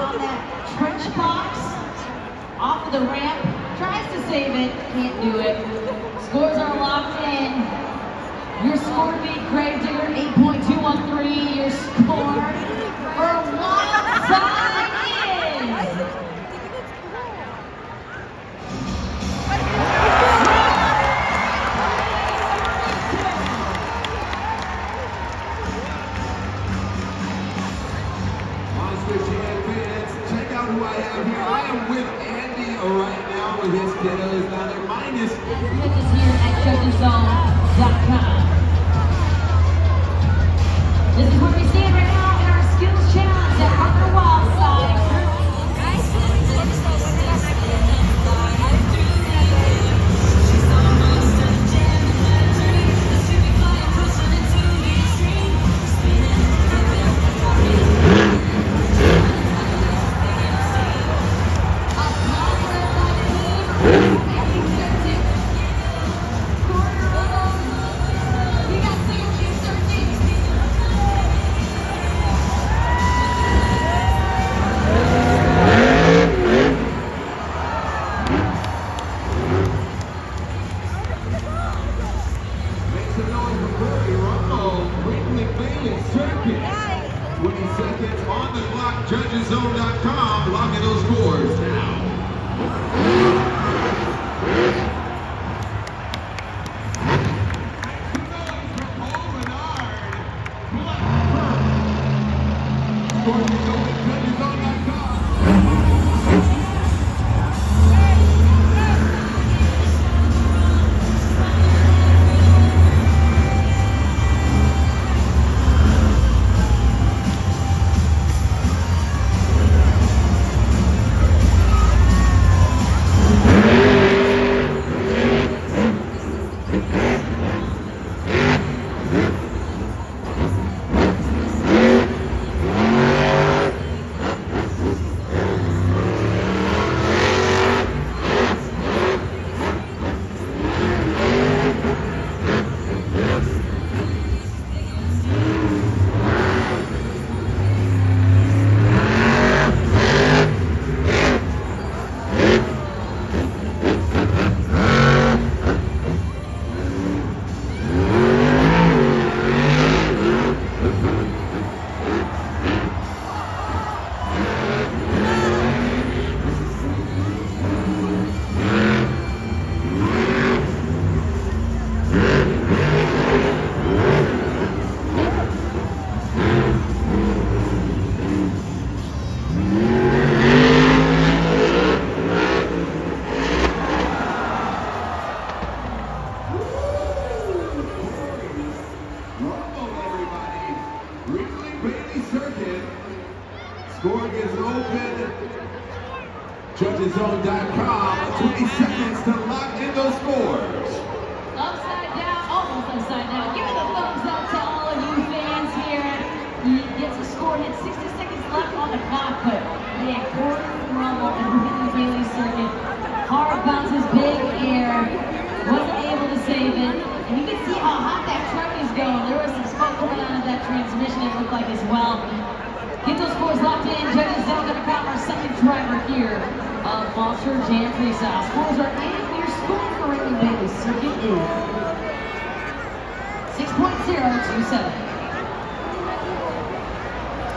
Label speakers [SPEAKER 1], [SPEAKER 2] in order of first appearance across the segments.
[SPEAKER 1] on that trench box, off of the ramp, tries to save it, can't do it. Scores are locked in. Your score beat Gravedigger, 8.213. Your score for Wildside is...
[SPEAKER 2] Monster Jam fans, check out who I have here. I am with Andy right now with his kiddos. Now they're minus.
[SPEAKER 1] Judges here at JudgesZone.com. This is where we stand right now in our skills challenge at Harper Wildside.
[SPEAKER 2] Make some noise for Corey Rumble, Wrigley Bailey Circuit. 20 seconds on the clock, JudgesZone.com, locking those scores now. Wrigley Bailey Circuit. Scoring is open. JudgesZone.com. 20 seconds to lock in those scores.
[SPEAKER 1] Upside down, almost upside down. Give it a thumbs up to all of you fans here. He gets a score, hit 60 seconds left on the clock, but yeah, Gordon Rumble and Wrigley Bailey Circuit. Hard bounces, big air. Wasn't able to save it. And you can see how hot that truck is going. There was some smoke coming out of that transmission, it looked like as well. Get those scores locked in. JudgesZone.com, our second driver here of Monster Jam Freestyle. Scores are in. Your score for Wrigley Bailey Circuit is 6.027.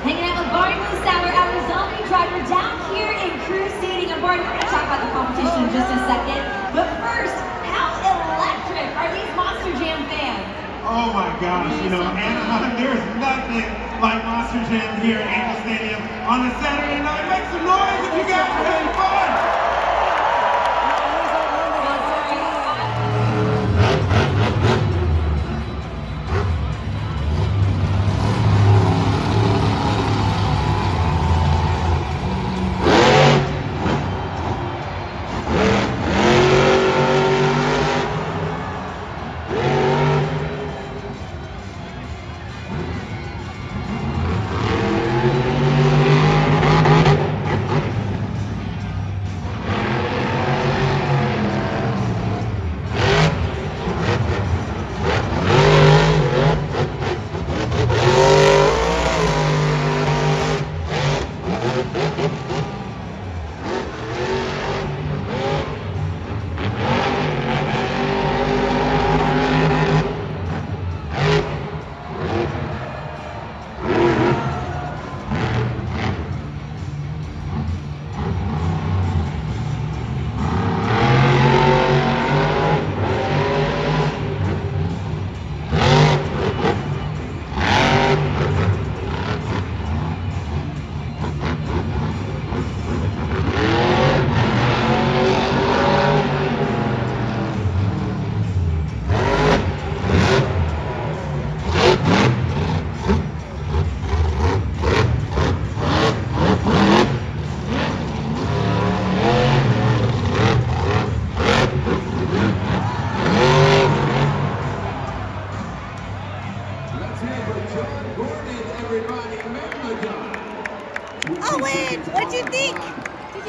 [SPEAKER 1] Hanging out with Barney Mooseauer, our zombie driver down here in crew seating. And Barney, we're going to talk about the competition in just a second. But first, how electric are these Monster Jam fans?
[SPEAKER 3] Oh my gosh, you know, Anaheim, there's nothing like Monster Jam here at Angel Stadium on a Saturday night. Make some noise if you guys are having fun!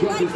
[SPEAKER 2] Judges Zone.